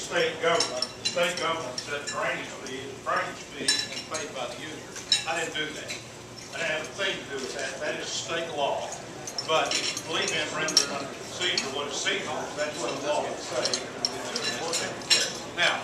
state government. The state government said drainage fee is paid by the user. I didn't do that. I didn't have a thing to do with that. That is state law. But believe me, I'm rendering under procedure what is seasonal. That's what the law would say. Now,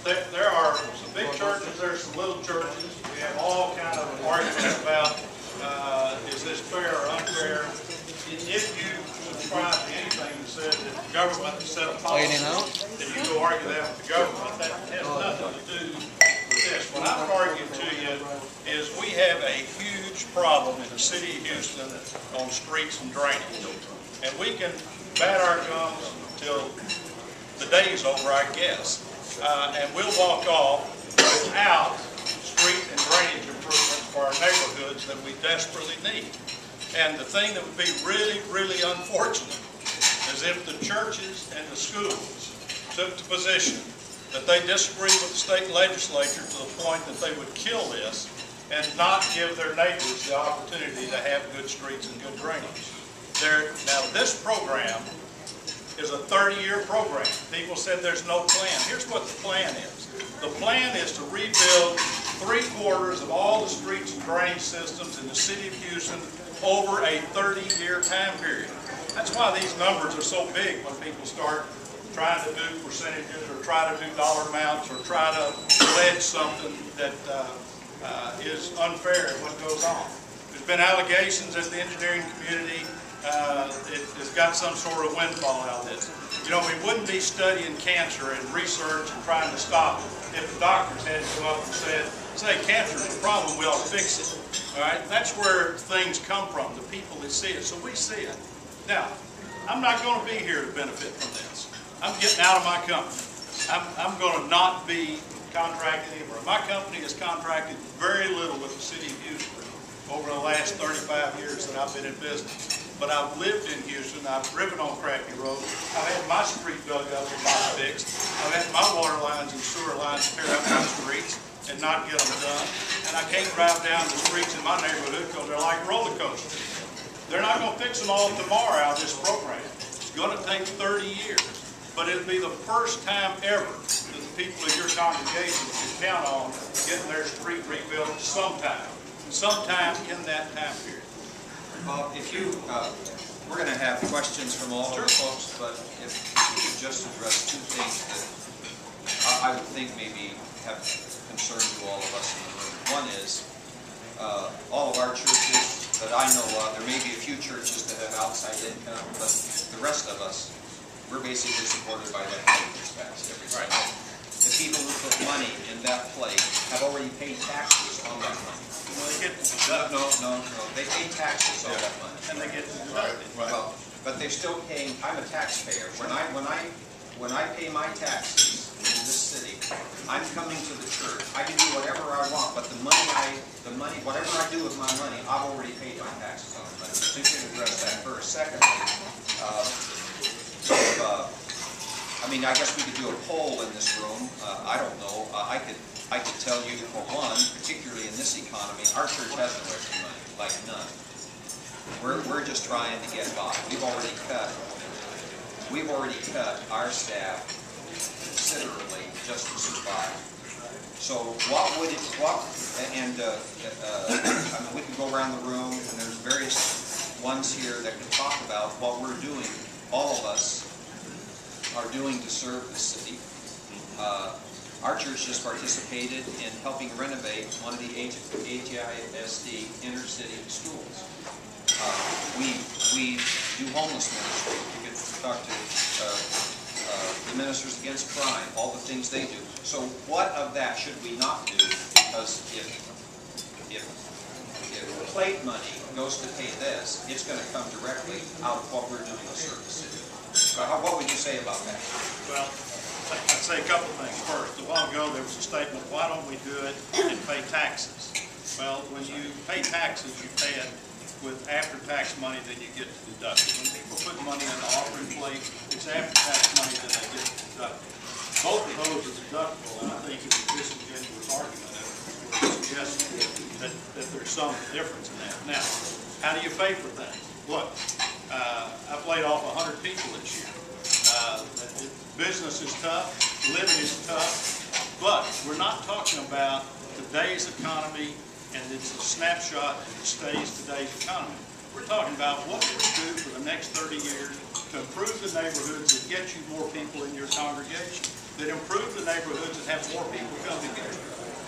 there are some big churches, there's some little churches. We have all kind of arguments about is this fair or unfair. If you subscribe to anything that says that the government set a policy, then you go argue that with the government. That has nothing to do with this. What I'm arguing to you is we have a huge problem in the city of Houston on streets and drainage. And we can bat our gums until the day's over, I guess. And we'll walk off without street and drainage improvements for our neighborhoods that we desperately need. And the thing that would be really, really unfortunate is if the churches and the schools took the position that they disagree with the state legislature to the point that they would kill this and not give their neighbors the opportunity to have good streets and good drainage. Now this program is a 30-year program. People said there's no plan. Here's what the plan is. The plan is to rebuild 3/4 of all the streets and drainage systems in the city of Houston over a 30-year time period. That's why these numbers are so big when people start trying to do percentages or try to do dollar amounts or try to allege something that is unfair in what goes on. There's been allegations that the engineering community has got some sort of windfall out of this. You know, we wouldn't be studying cancer and research and trying to stop it if the doctors had to come up and said, say cancer is a problem, we ought to fix it. All right, that's where things come from, the people that see it. So we see it. Now, I'm not going to be here to benefit from this. I'm getting out of my company. I'm going to not be contracted anymore. My company has contracted very little with the city of Houston over the last 35 years that I've been in business. But I've lived in Houston. I've driven on crappy roads. I've had my street dug up and not fixed. I've had my water lines and sewer lines tear up my streets and not get them done. And I can't drive down the streets in my neighborhood because they're like roller coasters. They're not going to fix them all tomorrow out of this program. It's going to take 30 years. But it'll be the first time ever that the people in your congregation can count on getting their street rebuilt sometime in that time period. Bob, if you, we're going to have questions from all of the folks, but if you could just address two things that I would think maybe have concern to all of us in the room. One is all of our churches that I know of, there may be a few churches that have outside income, but the rest of us, we're basically supported by that plate that's passed every Sunday. Right. The people who put money in that plate have already paid taxes on that money. Well, they get no. They pay taxes on that money. And they get deducted. Right. Well, but they're still paying. I'm a taxpayer. When I pay my taxes in this city, I'm coming to the church. I can do whatever I want, but the money, whatever I do with my money, I've already paid my taxes on it. So you can address that first. Secondly, I mean, I guess we could do a poll in this room. I don't know. I could tell you, for one, particularly in this economy, our church has no extra money, like none. We're just trying to get by. We've already cut our staff considerably just to survive. So what would it, I mean, we can go around the room, and there's various ones here that can talk about what we're doing, all of us are doing to serve the city. Our church just participated in helping renovate one of the HISD inner city schools. We do homeless ministry. You can talk to the Ministers Against Crime, all the things they do. So what of that should we not do? Because if plate money goes to pay this, it's going to come directly out of what we're doing to serve the city. What would you say about that? Well, I'd say a couple of things. First, a while ago there was a statement, why don't we do it and pay taxes? Well, when you pay taxes, you pay it with after-tax money that you get to deduct it. When people put money in the offering plate, it's after-tax money that they get to deduct it. Both of those are deductible, and I think it's a disingenuous argument that suggests that there's some difference in that. Now, how do you pay for things? Look, I've laid off 100 people this year. business is tough, living is tough, but we're not talking about today's economy and it's a snapshot that stays today's economy. We're talking about what we do for the next 30 years to improve the neighborhoods that get you more people in your congregation, that improve the neighborhoods that have more people come together,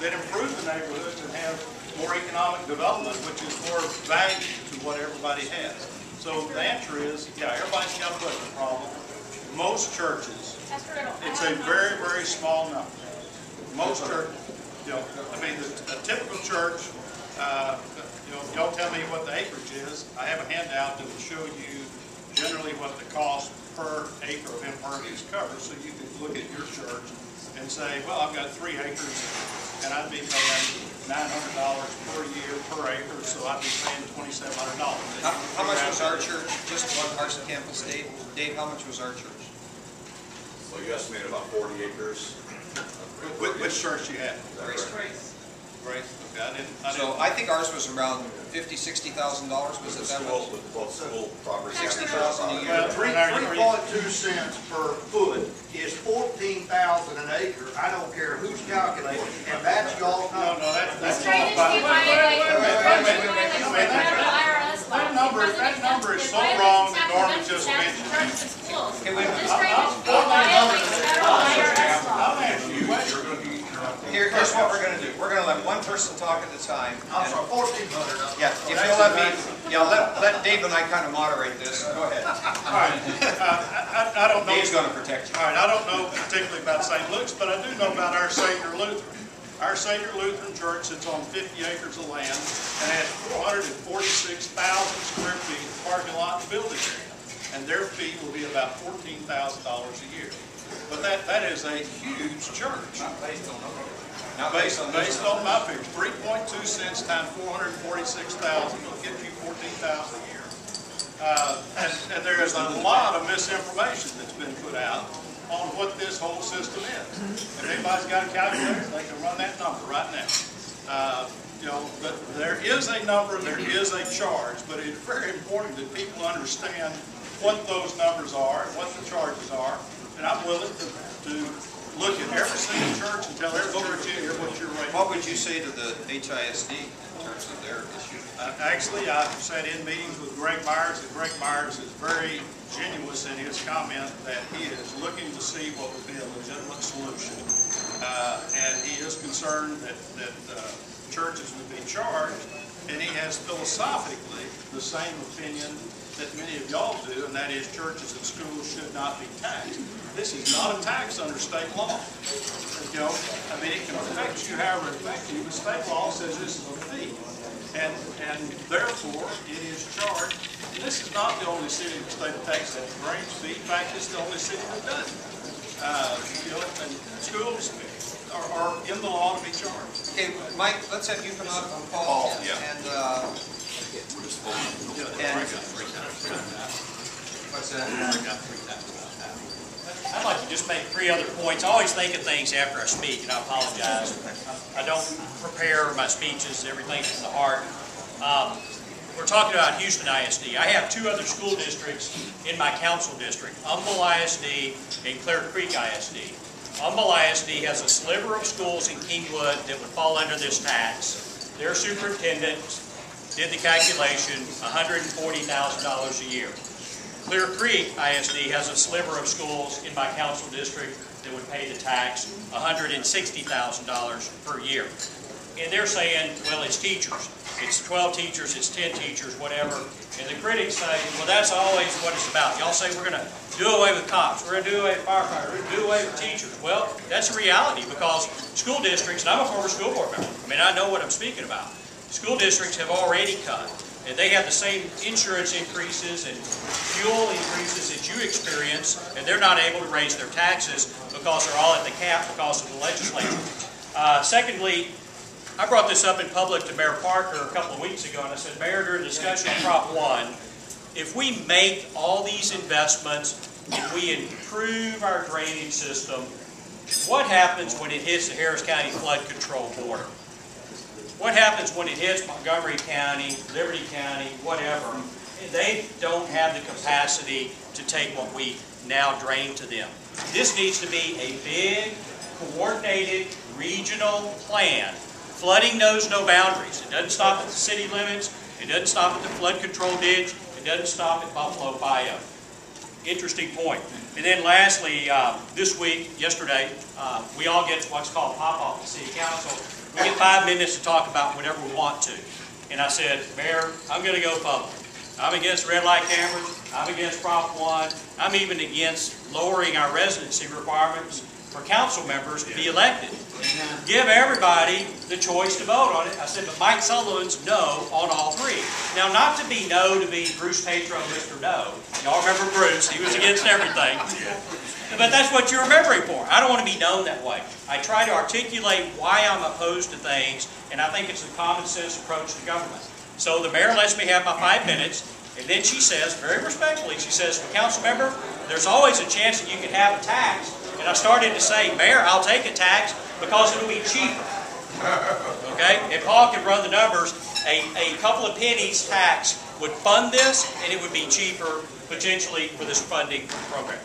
that improve the neighborhoods and have more economic development, which is more value to what everybody has. So the answer is, yeah, everybody's got a budget problem. Most churches, it's a very, very small number. Most churches, you know, I mean, a typical church, you know, don't tell me what the acreage is. I have a handout that will show you generally what the cost per acre of impervious cover. So you can look at your church and say, well, I've got 3 acres and I'd be paying $900 per year per acre, so I'd be paying $2,700. How much was our church, just on our campus, Dave? Dave, how much was our church? Well, you estimate about 40 acres. Which church you had? Grace. Grace. Okay, I didn't. So I think ours was around $50,000, $60,000. Was it that much? With both school properties. 60,000 a year. Well, 3.2 cents per foot is 14,000 an acre. I don't care who's calculating, and that's y'all. No, that's Straight all into about. That number is so wrong that Norman just mentioned. Okay, wait a minute. I'll answer you. Here's what we're going to do. We're going to let one person talk at a time. I'm sorry, 1,400. Yeah, if you'll let me, yeah, let Dave and I kind of moderate this. Go ahead. All right. I don't know. Dave's going to protect you. All right. I don't know particularly about St. Luke's, but I do know about our Savior Lutheran. Our Savior Lutheran Church sits on 50 acres of land and has 446,000 square feet of parking lot and building area. And their fee will be about $14,000 a year. But that is a huge church. Not based on Based on my figures, 3.2 cents times 446,000 will get you 14,000 a year. And there is a lot of misinformation that's been put out on what this whole system is. If anybody's got a calculator, they can run that number right now. You know, but there is a number, there is a charge, but it's very important that people understand what those numbers are and what the charges are. And I'm willing to look at every single church and tell every church in here what your rate is. What would you say to the HISD in terms of their issue? Actually, I've sat in meetings with Greg Myers, and Greg Myers is very genuine in his comment that he is looking to see what would be a legitimate solution. And he is concerned that churches would be charged, and he has philosophically the same opinion that many of y'all do, and that is churches and schools should not be taxed. This is not a tax under state law. You know, I mean, it can affect you however it affects you, but state law says this is a fee. And therefore, it is charged. And this is not the only city in the state of Texas that brings fee. In fact, it's the only city that doesn't. You know, and schools are in the law to be charged. Okay, Mike, let's have you come out on Paul. Yeah. And what's that? I'd like to just make 3 other points. I always think of things after I speak, and I apologize. I don't prepare my speeches, everything's from the heart. We're talking about Houston ISD. I have 2 other school districts in my council district, Humble ISD and Clear Creek ISD. Humble ISD has a sliver of schools in Kingwood that would fall under this tax. Their superintendent did the calculation, $140,000 a year. Clear Creek ISD has a sliver of schools in my council district that would pay the tax, $160,000 per year. And they're saying, well, it's teachers. It's 12 teachers, it's 10 teachers, whatever. And the critics say, well, that's always what it's about. Y'all say we're going to do away with cops, we're going to do away with firefighters, we're going to do away with teachers. Well, that's a reality because school districts, and I'm a former school board member, I mean, I know what I'm speaking about. School districts have already cut, and they have the same insurance increases and fuel increases that you experience, and they're not able to raise their taxes because they're all at the cap because of the legislature. Secondly, I brought this up in public to Mayor Parker a couple of weeks ago, and I said, Mayor, during the discussion on Prop 1, if we make all these investments and we improve our drainage system, what happens when it hits the Harris County Flood Control Border? What happens when it hits Montgomery County, Liberty County, whatever? They don't have the capacity to take what we now drain to them. This needs to be a big, coordinated, regional plan. Flooding knows no boundaries. It doesn't stop at the city limits. It doesn't stop at the flood control ditch. It doesn't stop at Buffalo Bayou. Interesting point. And then lastly, this week, yesterday, we all get what's called pop-off at the city council. We get 5 minutes to talk about whatever we want to. And I said, Mayor, I'm going to go public. I'm against red light cameras. I'm against Prop 1. I'm even against lowering our residency requirements for council members to be elected. Give everybody the choice to vote on it. I said, but Mike Sullivan's no on all three. Now, not to be no to be Bruce Tatro, Mr. No. Y'all remember Bruce. He was against everything. But that's what you're remembering for. I don't want to be known that way. I try to articulate why I'm opposed to things, and I think it's a common sense approach to government. So the mayor lets me have my 5 minutes, and then she says, very respectfully, she says, well, council member, there's always a chance that you could have a tax. And I started to say, Mayor, I'll take a tax because it'll be cheaper. Okay? If Paul could run the numbers, a couple of pennies tax would fund this, and it would be cheaper potentially for this funding program.